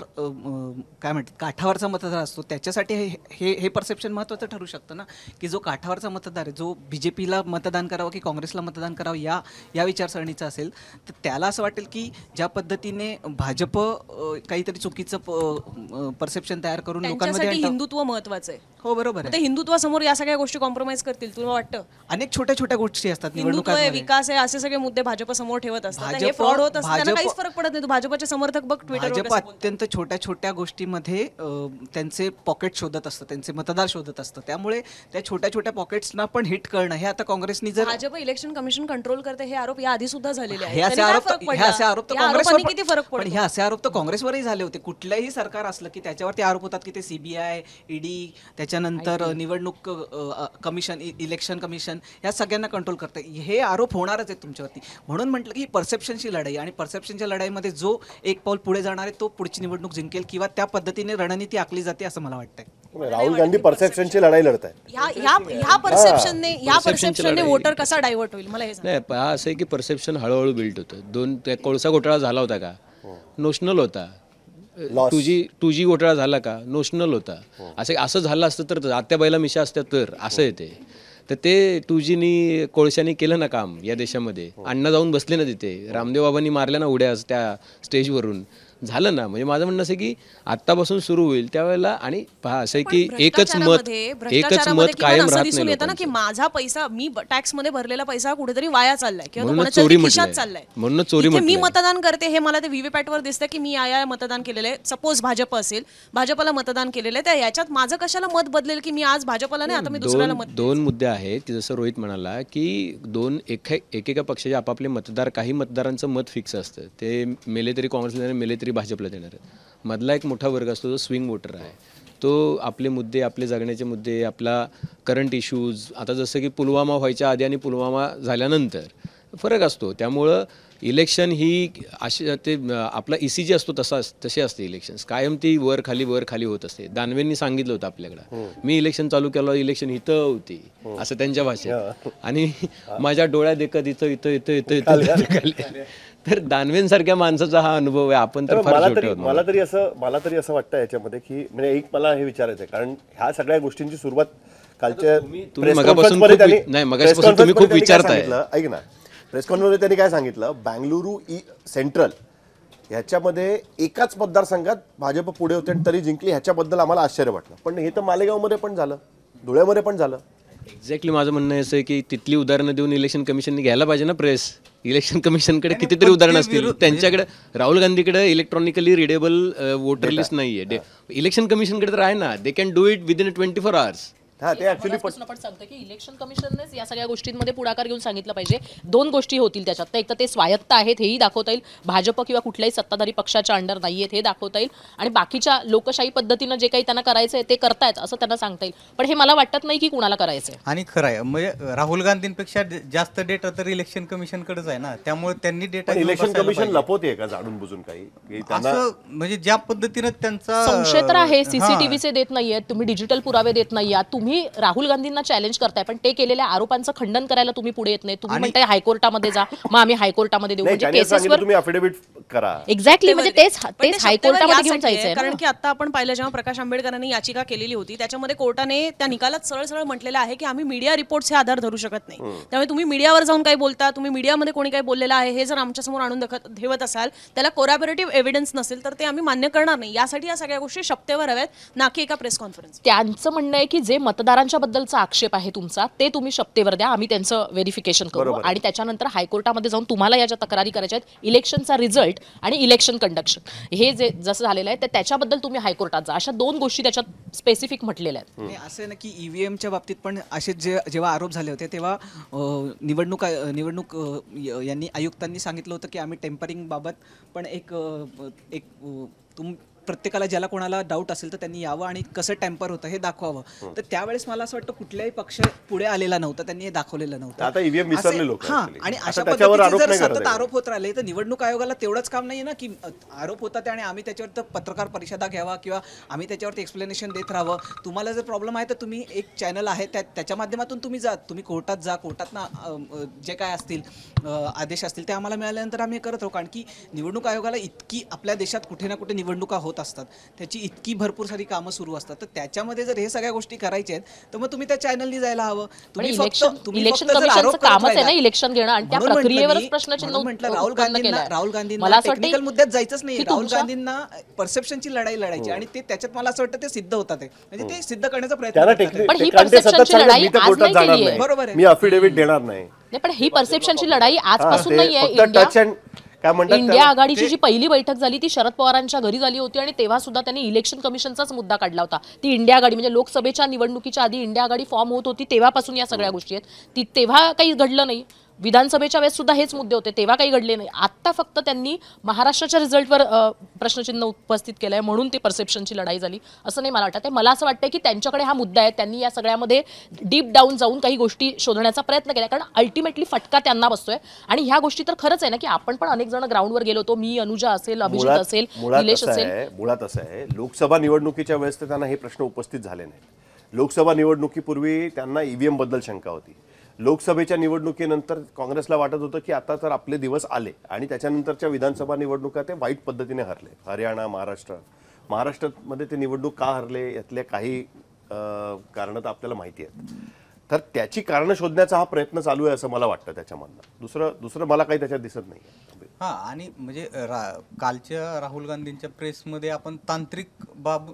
काय म्हणतात काठावरचा मतदार असतो त्याच्यासाठी हे परसेप्शन महत्त्वाचं ठरू शकतं ना, की जो काठावरचा मतदार आहे, जो बीजेपीला मतदान करावं की काँग्रेसला मतदान करावं या विचारसरणीचा असेल तर त्याला असं वाटेल की ज्या पद्धतीने भाजप काहीतरी चुकीचं परसेप्शन तयार करून लोकांमध्ये त्यांच्यासाठी आणतं. हिंदुत्व महत्वाचं आहे. हो बरोबर ते आहे. हिंदुत्वासमोर या सगळ्या गोष्टी कॉम्प्रोमाइज करतील तुला वाटतं. अनेक छोट्या छोट्या गोष्टी असतात हिंदुत्व आहे, निवडणुकांमध्ये. विकास आहे, असे सगळे मुद्दे भाजप समोर ठेवत असतात. हे भाजप- फ्रॉड होत असतात, त्यांना भाजप- काहीच फरक पडत नाही. तू भाजपचे समर्थक बघ ट्विटरवर भाजप अत्यंत छोट्या छोट्या गोष्टीमध्ये त्यांचे पॉकेट शोधत असतं, त्यांचे मतदार शोधत असतं. त्यामुळे त्या छोट्या छोट्या पॉकेट्सना पण हिट करणं हे आता काँग्रेसनी जर भाजप इलेक्शन कमिशन कंट्रोल करते हे आरोप या आधी सुद्धा झालेले हे आहेत. असे त्यांनी काय आरोप फरक हे पडला? असे आरोप तर या आरोपांनी काँग्रेसवर किती फरक पण पडतो. हे असे आरोप तर काँग्रेसवरही झाले होते. कुठल्याही सरकार असलं की त्याच्यावरती आरोप होतात की ते सीबीआय, ईडी, त्याच्यानंतर निवडणूक कमिशन, इलेक्शन कमिशन या सगळ्यांना कंट्रोल करते. हे आरोप होणारच आहेत तुमच्यावरती. म्हणून म्हटलं की परसेप्शनची लढाई आणि परसेप्शनच्या लढाईमध्ये जो एक पाऊल पुढे जाणार आहे तो पुढची निवडणूक जिंकेल किंवा त्या पद्धतीने रणनीती आखली जाते असं मला वाटतंय. राहुल गांधी परसेप्शनची लढाई लढत आहेत. ह्या परसेप्शनने वोटर कसा डायव्हर्ट होईल मला हे सांग. नाही हा असं आहे की परसेप्शन हळूहळू बिल्ड होतं. त्या कोळसा घोटाळा झाला होता का, नोशनल होता. 2G घोटाळा झाला का, नोशनल होता. असं झालं असतं तर आत्या बैला मिशा असत्या तर असं येते. तर ते 2Gनी कोळशानी केलं ना काम या देशामध्ये. अण्णा जाऊन बसले ना तिथे, रामदेव बाबांनी मारल्या ना उड्या त्या स्टेजवरून, झालं ना. म्हणजे माझं म्हणणं असं की आत्तापासून सुरू होईल त्यावेळेला. आणि पहा असं आहे की एकच मत कायम राहत नाही येतं ना की माझा पैसा मी टॅक्स मध्ये भरलेला पैसा कुठेतरी वाया चाललाय किंवा तो म्हणूनच कोणाच्या चोरी तरी खिशात म्हटलंय. चाललाय. म्हणूनच चोरी इथे मी म्हटलंय. मतदान करते हे मला ते व्हीव्हीपॅट वर दिसतं की मी या मतदान केलेलं आहे. सपोज भाजप असेल, भाजपला मतदान केलेलं आहे, तर याच्यात माझं कशाला मत बदलेल की मी आज भाजपला नाही आता मी दुसऱ्याला मत. दोन मुद्दे आहेत की जसं रोहित म्हणाला की एकेका पक्षाचे आपापले मतदार, काही मतदारांचं मत फिक्स असतं, ते मेले तरी काँग्रेसला देणार, मेले तरी भाजपला देणार. मधला एक मोठा वर्ग असतो जो स्विंग वोटर आहे. तो आपले मुद्दे, आपले जगण्याचे मुद्दे, आपला करंट इश्यूज, आता जसं की पुलवामा व्हायच्या आधी आणि पुलवामा झाल्यानंतर फरक असतो. त्यामुळं इलेक्शन ही अशी ते आपला ECG असतो तसे असते इलेक्शन्स. कायम ती वर खाली होत असते. दानवेंनी सांगितलं होतं आपल्याकडं, मी इलेक्शन चालू केलं, इलेक्शन इथं होती असं त्यांच्या भाषेत, आणि माझ्या डोळ्यात देखत इथं खाली. तर दानवेंसारख्या माणसाचा हा अनुभव आहे. आपण तर मला तरी असं वाटतं याच्यामध्ये की म्हणजे एक मला हे विचारायचं आहे, कारण ह्या सगळ्या गोष्टींची सुरुवात कालच्या तुम्ही मगापासून तुम्ही खूप विचारताय. ऐक ना, प्रेस कॉन्फरन्समध्ये त्यांनी काय सांगितलं, बँगळुरू सेंट्रल ह्याच्यामध्ये एकाच मतदारसंघात भाजप पुढे होते आणि तरी जिंकली. ह्याच्याबद्दल आम्हाला आश्चर्य वाटलं. पण हे तर मालेगावमध्ये पण झालं, धुळ्यामध्ये पण झालं. एक्झॅक्टली माझं म्हणणं असं आहे की तिथली उदाहरणं देऊन इलेक्शन कमिशनने घ्यायला पाहिजे ना. प्रेस इलेक्शन कमिशनकडे कितीतरी उदाहरणं असतील. त्यांच्याकडे राहुल गांधीकडे इलेक्ट्रॉनिकली रिडेबल वोटर लिस्ट नाहीये. इलेक्शन कमिशनकडे तर आहे ना. They can do it within 24 hours. हा, ते ऍक्च्युली आपण सांगतो की इलेक्शन कमिशननेच या सगळ्या गोष्टींमध्ये पुढाकार घेऊन सांगितलं पाहिजे. दोन गोष्टी होतील त्याच्यात. तर एक तर ते स्वायत्त आहेत हेही दाखवता येईल, भाजप किंवा कुठल्याही सत्ताधारी पक्षाच्या अंडर नाही आहेत हे दाखवता येईल, आणि बाकीच्या लोकशाही पद्धतीनं जे काही त्यांना करायचं आहे ते करतायत असं त्यांना सांगता येईल. पण हे मला वाटत नाही की कुणाला करायचं आहे. आणि खरं आहे म्हणजे राहुल गांधींपेक्षा जास्त डेटा तर इलेक्शन कमिशनकडेच आहे ना. त्यामुळे त्यांनी डेटा इलेक्शन कमिशन लपवते का जाणून बुजून काही की त्यांना असं म्हणजे ज्या पद्धतीनं त्यांचा संशय तर आहे, सीसीटीव्हीचे देत नाहीयेत तुम्ही, डिजिटल पुरावे देत नाही आहात तुम्ही, राहुल गांधींना चॅलेंज करताय पण ते केलेल्या आरोपांचं खंडन करायला तुम्ही पुढे येत नाही. तुम्ही म्हणताय हायकोर्टामध्ये जा, मग आम्ही हायकोर्टामध्ये देऊ. म्हणजे केसेसवर तुम्ही अफिडेव्हिट करा. एक्झॅक्टली, म्हणजे तेच पण ते हायकोर्टामध्ये सत्तेवर घेऊन यासाठी जायचंय आहे, ना. कारण की आता आपण पाहिलं जेव्हा प्रकाश आंबेडकरांनी याचिका केलेली होती त्याच्यामध्ये कोर्टाने त्या निकालात सरळ म्हटलेलं आहे की आम्ही मीडिया रिपोर्ट्स हे आधार धरू शकत नाही. त्यामुळे तुम्ही मीडियावर जाऊन काय बोलता, तुम्ही मीडियामध्ये कोणी काय बोललेलं आहे हे जर आमच्या समोर आणून ठेवत असाल, त्याला कोरॅबोरेटिव्ह एव्हिडन्स नसेल तर ते आम्ही मान्य करणार नाही. यासाठी या सगळ्या गोष्टी शपथेवर हव्यात, ना की एका प्रेस कॉन्फरन्स. त्यांचं म्हणणं आहे की जे मतदारांच्या बद्दलचा आक्षेप आहे तुमचा ते तुम्ही शपथेवर द्या, आम्ही त्यांचं व्हेरिफिकेशन करू, आणि त्याच्यानंतर हायकोर्टामध्ये जाऊन तुम्हाला या ज्या तक्रारी करायच्या आहेत, इलेक्शनचा रिझल्ट आणि इलेक्शन कंडक्शन हे जे जसं झालेलं आहे त्याच्याबद्दल तुम्ही हायकोर्टात जा, अशा दोन गोष्टी त्याच्यात स्पेसिफिक म्हटलेल्या आहेत. असं आहे ना की ईव्हीएमच्या बाबतीत पण असे जेव्हा आरोप झाले होते तेव्हा निवडणूक आयुक्तांनी सांगितलं होतं की आम्ही टेम्परिंग बाबत पण प्रत्येकाला ज्याला कोणाला डाऊट असेल तर त्यांनी यावं आणि कसं टेम्पर होतं हे दाखवावं. तर त्यावेळेस मला असं वाटतं कुठल्याही पक्ष पुढे आलेला नव्हता, त्यांनी हे दाखवलेलं नव्हतं. आता EVM विसरले लोक हां, आणि अशा त्याच्यावर आरोप पद्धतीचे नाही जर करत सतत आहे. आरोप होत राहिले तर निवडणूक आयोगाला तेवढंच काम नाहीये ना की आरोप होतात आणि आम्ही त्याच्यावर तर पत्रकार परिषदा घ्यावा किंवा आम्ही त्याच्यावरती एक्सप्लेनेशन देत राहावं. तुम्हाला जर प्रॉब्लेम आहे तर तुम्ही एक चॅनल आहे त्याच्या माध्यमातून तुम्ही जा, तुम्ही कोर्टात जा, कोर्टातनं जे काय असतील आदेश असतील ते आम्हाला मिळाल्यानंतर आम्ही करत राहू. कारण की निवडणूक आयोगाला इतकी आपल्या देशात कुठे ना कुठे निवडणुका होत असतात, त्याची इतकी भरपूर सारी कामं सुरू असतात, तर त्याच्यामध्ये जर हे सगळ्या गोष्टी करायच्या आहेत तर मग तुम्ही त्या चॅनलनी जायला हवं. तुम्ही इलेक्शन जर कमिशनचं आरोप करत कामच आहे ना राहिला- इलेक्शन घेणं आणि त्या म्हणून म्हटलं प्रक्रियेवरच मी- प्रश्नचिन्ह म्हणून म्हटलं उत्पन्न राहुल केलंय. गांधींना मला असं वाटतं टेक्निकल मुद्द्यात जायचंच नाही. की राहुल तुमच्या- गांधींना परसेप्शनची लढाई लढायची आणि ते त्याच्यात मला असं वाटतं ते सिद्ध होतात आहे. म्हणजे ते सिद्ध करण्याचा प्रयत्न त्यांना करतात आहे. पण ही कारण ते सतत perceptionची सांगतात, लढाई मी तर आज कोर्टात नाही जाणार केलीये. नाही, बरोबर आहे. मी अफिडेव्हिट देणार नाही. नाही, पण ही परसेप्शनची लढाई आजपासून ते नाहीये. फक्त टच अँड काय म्हणतात इंडिया त्याला? आघाडीची जी पहिली बैठक झाली ती शरद पवारांच्या घरी झाली होती आणि तेव्हा सुद्धा त्यांनी इलेक्शन कमिशनचाच मुद्दा काढला होता. ती इंडिया आघाडी म्हणजे लोकसभेच्या निवडणुकीच्या आधी इंडिया आघाडी फॉर्म होत होती तेव्हापासून या सगळ्या गोष्टी आहेत. ती तेव्हा काही घडलं नाही. विधानसभेच्या वेळेस सुद्धा हेच मुद्दे होते, तेव्हा काही घडले नाही. आता फक्त त्यांनी महाराष्ट्राच्या रिझल्टवर प्रश्नचिन्ह उपस्थित केलंय म्हणून ती परसेप्शनची लढाई झाली असं नाही मला वाटत. मला असं वाटतं की त्यांच्याकडे हा मुद्दा आहे, त्यांनी या सगळ्यामध्ये डीप डाऊन जाऊन काही गोष्टी शोधण्याचा प्रयत्न केला, कारण अल्टिमेटली फटका त्यांना बसतोय. आणि ह्या गोष्टी तर खरंच आहे ना की आपण पण अनेक जण ग्राउंडवर गेलो होतो, मी, अनुजा असेल, अभिजित असेल, निलेश असेल. मुळात असं आहे, लोकसभा निवडणुकीच्या वेळेस तर त्यांना हे प्रश्न उपस्थित झाले नाहीत. लोकसभा निवडणुकीपूर्वी त्यांना EVM बद्दल शंका होती. लोकसभेच्या निवडणुकीनंतर काँग्रेसला वाटत होतं की आता तर आपले दिवस आले आणि त्याच्यानंतरच्या विधानसभा निवडणुका ते वाईट पद्धतीने हरले. हरियाणा, महाराष्ट्रामध्ये ते निवडणूक का हरले यातले काही कारणं तर आपल्याला माहिती आहेत. तर त्याची कारणं शोधण्याचा हा प्रयत्न चालू आहे असं मला वाटतं त्याच्यामधनं. दुसरं मला काही त्याच्यात दिसत नाही. हा, आणि म्हणजे कालच्या राहुल गांधींच्या प्रेसमध्ये आपण तांत्रिक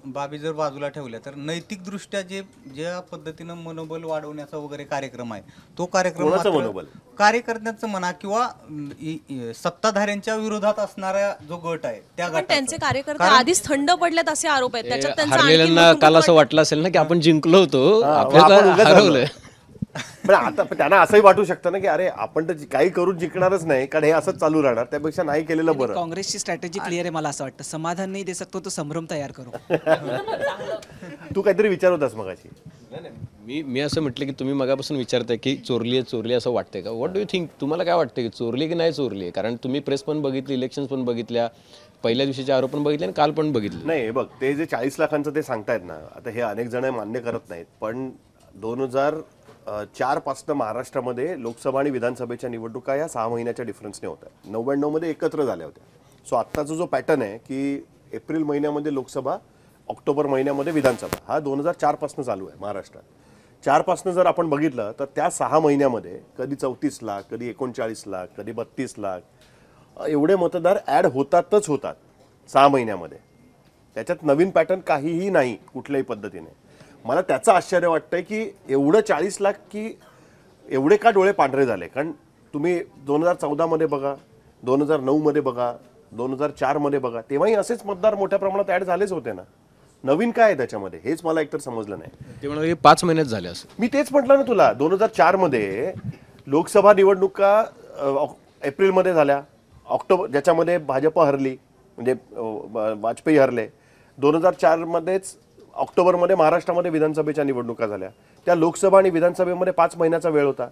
बाबी जर बाजूला ठेवल्या तर नैतिकदृष्ट्या ज्या पद्धतीनं मनोबल वाढवण्याचा वगैरे कार्यक्रम आहे तो कार्यक्रम कोणाचं मात्र मनोबल? कार्यकर्त्यांचं म्हणा किंवा सत्ताधाऱ्यांच्या विरोधात असणारा जो गट आहे त्या पण गटाचं. त्यांचे कार्यकर्ते आधीच थंड पडलेत असे आरोप आहेत. त्याच्यात त्यांचं आणखी हरलेल्यांना मोठं काल असं वाटतं. वाटलं असेल ना की आपण जिंकलो होतो, आपण आपल्याला उगाच हरवलंय. पण आता त्यांना असंही वाटू शकतं ना की अरे आपण तर काही करून जिंकणारच नाही, कारण हे असंच चालू राहणार, त्यापेक्षा नाही केलेलं बरं. काँग्रेसची स्ट्रॅटेजी क्लिअर आहे. मला असं वाटतं समाधान नाही दे सकतो तो संभ्रम तयार करू. तू काहीतरी विचारत होतास मगाशी. मी असं म्हटलं की तुम्ही मगापासून विचारताय की चोरली असं वाटतंय का? What do you think? तुम्हाला काय वाटतं की चोरली की नाही चोरली आहे? कारण तुम्ही प्रेस पण बघितली, इलेक्शन पण बघितल्या, पहिल्या दिवशीचे आरोप पण बघितले आणि काल पण बघितले. नाही बघ, ते जे 40 लाखांचं ते सांगतायत ना, आता हे अनेक जण मान्य करत नाहीत, पण 2004 पासून महाराष्ट्रामध्ये लोकसभा आणि विधानसभेच्या निवडणुका या 6 महिन्याच्या डिफरन्सने होत्या. 99 मध्ये एकत्र झाल्या होत्या. सो आत्ताचा जो पॅटर्न आहे की एप्रिल महिन्यामध्ये लोकसभा, ऑक्टोबर महिन्यामध्ये विधानसभा, हा 2004 पासून चालू आहे महाराष्ट्रात. 4 पासून जर आपण बघितलं तर त्या 6 महिन्यामध्ये कधी 34 लाख, कधी 39 लाख, कधी 32 लाख एवढे मतदार ॲड होतातच होतात 6 महिन्यामध्ये. त्याच्यात नवीन पॅटर्न काहीही नाही कुठल्याही पद्धतीने. मला त्याचं आश्चर्य वाटतंय की एवढं 40 लाख की एवढे का डोळे पांढरे झाले. कारण तुम्ही 2014 मध्ये बघा, 2009 मध्ये बघा, 2004 मध्ये बघा, तेव्हाही असेच मतदार मोठ्या प्रमाणात ॲड झालेच होते ना. नवीन काय आहे त्याच्यामध्ये हेच मला एकतर समजलं नाही. ते म्हणाले की 5 महिन्यात झाले असं. मी तेच म्हटलं ना तुला, 2004 मध्ये लोकसभा निवडणुका एप्रिलमध्ये झाल्या, ऑक्टोबर ज्याच्यामध्ये भाजप हरली, म्हणजे वाजपेयी हरले. 2004 मध्येच ऑक्टोबरमध्ये महाराष्ट्रामध्ये विधानसभेच्या निवडणुका झाल्या. त्या लोकसभा आणि विधानसभेमध्ये 5 महिन्याचा वेळ होता.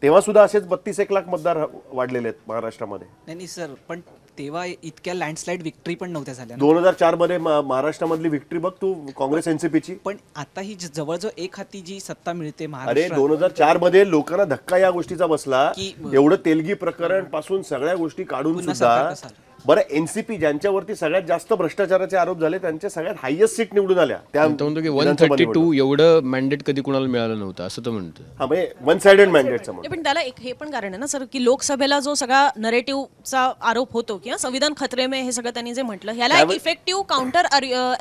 तेव्हा सुद्धा असेच 32-1 लाख मतदार वाढलेले आहेत महाराष्ट्रामध्ये. नाही सर, पण तेव्हा इतक्या लँडस्लाईड विक्ट्री पण नव्हत्या झाल्या ना. 2004 मध्ये महाराष्ट्रामधली विक्ट्री बघ तू, काँग्रेस एनसीपीची. पण आता ही जवळजवळ एक हाती जी सत्ता मिळते अरे महाराष्ट्रात, 2004 मध्ये लोकांना धक्का या गोष्टीचा बसला की एवढं तेलगी प्रकरण पासून सगळ्या गोष्टी काढून पुन्हा सुद्धा. सरकार कसं आलं? बरं, एनसीपी ज्यांच्यावरती सगळ्यात जास्त भ्रष्टाचाराचे आरोप झाले त्यांच्या सगळ्यात हायएस्ट सीट निवडून आल्या त्या तो म्हणतो की विधानसभा 132 एवढं मॅन्डेट कधी कुणाला मिळालं नव्हतं असं तो म्हणतो. हा, म्हणजे वन साइडेड मॅन्डेटचं नाही, पण त्याला एक हे पण कारण आहे ना सर की लोकसभेला जो सगळा नरेटिव्हचा आरोप होतो किंवा संविधान खतरे में हे सगळं त्यांनी जे म्हटलं, ह्याला एक इफेक्टिव्ह काउंटर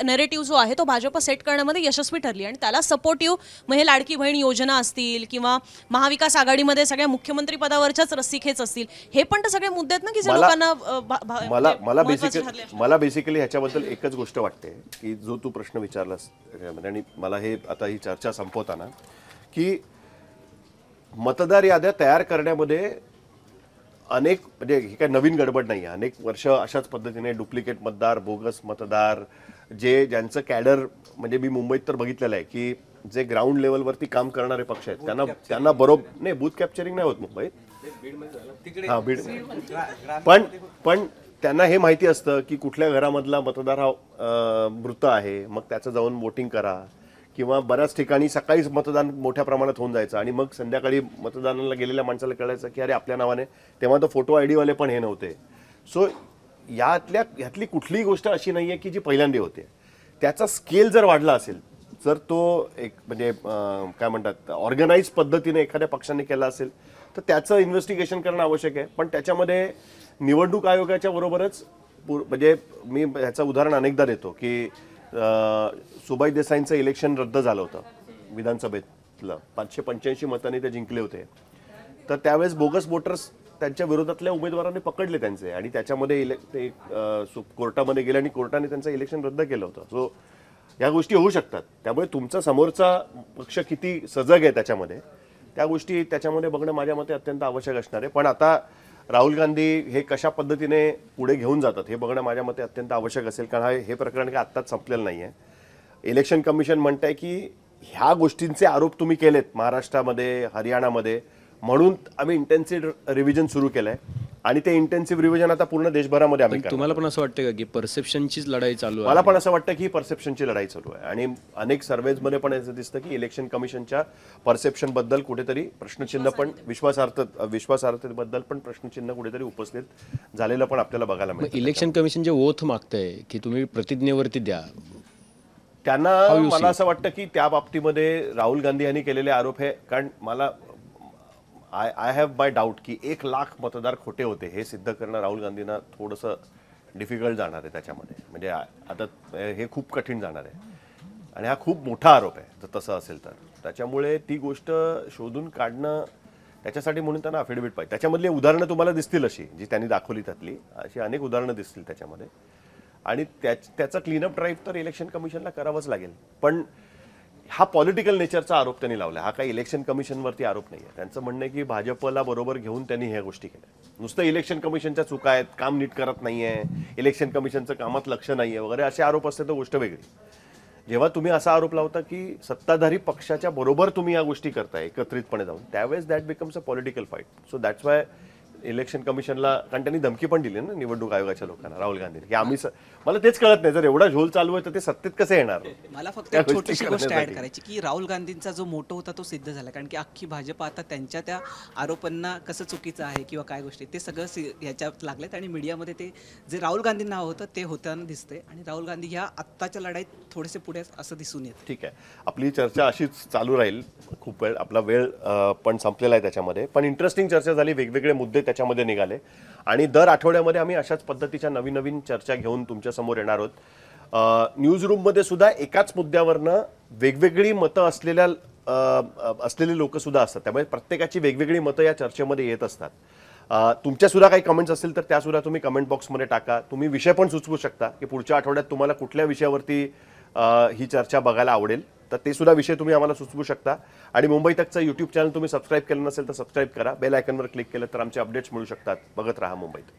नरेटिव्ह जो आहे तो भाजप सेट करण्यामध्ये यशस्वी ठरली. आणि त्याला सपोर्टिव्ह मग हे लाडकी बहीण योजना असतील किंवा महाविकास आघाडीमध्ये सगळ्या मुख्यमंत्री पदावरच्याच रस्सीखेच असतील, हे पण तर सगळे मुद्दे आहेत ना की जे लोकांना मला बेसिकली ह्याच्याबद्दल एकच गोष्ट वाटते की जो तू प्रश्न विचारलास, आणि मला हे आता ही चर्चा संपवताना की मतदार याद्या तयार करण्यामध्ये अनेक, म्हणजे ही काय नवीन गडबड नाही आहे, अनेक वर्ष अशाच पद्धतीने डुप्लिकेट मतदार, बोगस मतदार, ज्यांचं कॅडर म्हणजे मी मुंबईत तर बघितलेलं आहे की जे ग्राउंड लेवलवरती काम करणारे पक्ष आहेत त्यांना बरोबर नाही, बूथ कॅप्चरिंग नाही होत मुंबईत. हा, बीड. पण त्यांना हे माहिती असतं की कुठल्या घरामधला मतदार हा मृत आहे, मग त्याचं जाऊन वोटिंग करा, किंवा बऱ्याच ठिकाणी सकाळीच मतदान मोठ्या प्रमाणात होऊन जायचं आणि मग संध्याकाळी मतदानाला गेलेल्या माणसाला कळायचं की अरे आपल्या नावाने, तेव्हा तर फोटो आयडी वाले पण हे नव्हते. सो ह्यातली कुठलीही गोष्ट अशी नाहीये की जी पहिल्यांदा होते. त्याचा स्केल जर वाढला असेल, जर तो एक म्हणजे काय म्हणतात ऑर्गनाइज पद्धतीने एखाद्या पक्षाने केला असेल तर त्याचं इन्व्हेस्टिगेशन करणं आवश्यक आहे. पण त्याच्यामध्ये निवडणूक आयोगाच्या बरोबरच म्हणजे मी ह्याचं उदाहरण अनेकदा देतो की सुभाष देसाईंचं इलेक्शन रद्द झालं होतं विधानसभेतलं, 585 मतांनी ते जिंकले होते. तर त्यावेळेस बोगस वोटर्स त्यांच्या विरोधातल्या उमेदवारांनी पकडले त्यांचे आणि त्याच्यामध्ये ते कोर्टामध्ये गेले आणि कोर्टाने त्यांचं इलेक्शन रद्द केलं होतं. सो या गोष्टी होऊ शकतात. त्यामुळे तुमचा समोरचा पक्ष किती सजग आहे त्याच्यामध्ये, त्या गोष्टी त्याच्यामध्ये बघणं माझ्या मते अत्यंत आवश्यक असणार आहे. पण आता राहुल गांधी हे कशा पद्धतीने पुढे घेऊन जातात हे बघणं माझ्या मते अत्यंत आवश्यक असेल, कारण हे प्रकरण काय आत्ताच संपलेलं नाही आहे. इलेक्शन कमिशन म्हणतंय की ह्या गोष्टींचे आरोप तुम्ही केलेत महाराष्ट्रामध्ये, हरियाणामध्ये, म्हणून आम्ही इंटेन्सिव्ह रिव्हिजन सुरू केलंय आणि ते इंटेन्सिव्ह रिव्हिजन आता पूर्ण देशभरामध्ये आम्ही करणार. तुम्हाला पण असं वाटतं का की परसेप्शनचीच लढाई चालू आहे? मला पण असं वाटतं की ही परसेप्शनची लढाई चालू आहे आणि अनेक सर्वेजमध्ये पण असं दिसतं की इलेक्शन कमिशनच्या परसेप्शन बद्दल कुठेतरी प्रश्नचिन्ह पण विश्वासार्हतेबद्दल पण प्रश्नचिन्ह कुठेतरी उपस्थित झालेलं पण आपल्याला बघायला मिळतं. इलेक्शन कमिशन जे ओथ मागतंय की तुम्ही प्रतिज्ञेवरती द्या, त्यांना मला असं वाटतं की त्या बाबतीमध्ये राहुल गांधी यांनी केलेले आरोप हे, कारण मला आय हॅव माय डाऊट की 1 लाख मतदार खोटे होते हे सिद्ध करणं राहुल गांधींना थोडंसं डिफिकल्ट जाणार आहे त्याच्यामध्ये. म्हणजे आता हे खूप कठीण जाणार आहे आणि हा खूप मोठा आरोप आहे जर तसं असेल तर. त्याच्यामुळे ती गोष्ट शोधून काढणं, त्याच्यासाठी म्हणून त्यांना अफिडेव्हिट पाहिजे. त्याच्यामधली उदाहरणं तुम्हाला दिसतील अशी जी त्यांनी दाखवली, त्यातली अशी अनेक उदाहरणं दिसतील त्याच्यामध्ये. आणि त्याचा क्लीनअप ड्राईव्ह तर इलेक्शन कमिशनला करावंच लागेल. पण हा पॉलिटिकल नेचरचा आरोप त्यांनी लावला, हा काही इलेक्शन कमिशनवरती आरोप नाही आहे. त्यांचं म्हणणं आहे की भाजपला बरोबर घेऊन त्यांनी ह्या गोष्टी केल्या. नुसतं इलेक्शन कमिशनच्या चुका आहेत, काम नीट करत नाहीये, इलेक्शन कमिशनचं कामात लक्ष नाहीये वगैरे असे आरोप असते तर गोष्ट वेगळी. जेव्हा तुम्ही असा आरोप लावता की सत्ताधारी पक्षाच्या बरोबर तुम्ही या गोष्टी करताय एकत्रितपणे जाऊन, त्यावेळेस that becomes a political fight. So that's why election कमिशनला, कारण त्यांनी धमकी पण दिली ना निवडणूक आयोगाच्या लोकांना, राहुल गांधींनी, की आम्ही मला तेच कळत नाही, जर एवढा झोल चालू आहे तर ते सत्तेत कसे येणार. मला फक्त एक छोटीशी गोष्ट ऍड करायची की राहुल गांधींचा जो मोटो होता तो सिद्ध झाला, कारण की अख्खी भाजप आता त्यांच्या त्या आरोपांना कसं चुकीचं आहे किंवा काय गोष्टी ते सगळं ह्याच्यात लागलेत आणि मीडियामध्ये ते जे राहुल गांधींना हवं होतं ते होताना दिसतंय आणि राहुल गांधी ह्या आत्ताच्या लढाईत थोडेसे पुढे असं दिसून येतं. ठीक आहे, आपली चर्चा अशीच चालू राहील खूप वेळ, आपला वेळ पण संपलेला आहे त्याच्यामध्ये. पण इंटरेस्टिंग चर्चा झाली, वेगवेगळे मुद्दे त्याच्यामध्ये निघाले आणि दर आठवड्यामध्ये आम्ही अशाच पद्धतीच्या नवीन नवीन चर्चा घेऊन तुमच्या समोर येणार आहोत. न्यूज रूममध्ये सुद्धा एकाच मुद्द्यावरनं वेगवेगळी मतं असलेले लोक सुद्धा असतात, त्यामुळे प्रत्येकाची वेगवेगळी मतं या चर्चेमध्ये येत असतात. तुमच्या सुद्धा काही कमेंट्स असतील तर त्या सुद्धा तुम्ही कमेंट बॉक्समध्ये टाका. तुम्ही विषय पण सुचवू शकता की पुढच्या आठवड्यात तुम्हाला कुठल्या विषयावरती ही चर्चा बघायला आवडेल, तर ते सुद्धा विषय तुम्ही आम्हाला सुचवू शकता. आणि मुंबई तकचं यूट्यूब चॅनल तुम्ही सबस्क्राईब केलं नसेल तर सबस्क्राईब करा, बेल आयकॉनवर क्लिक केलं तर आमचे अपडेट्स मिळू शकतात. बघत राहा मुंबईत.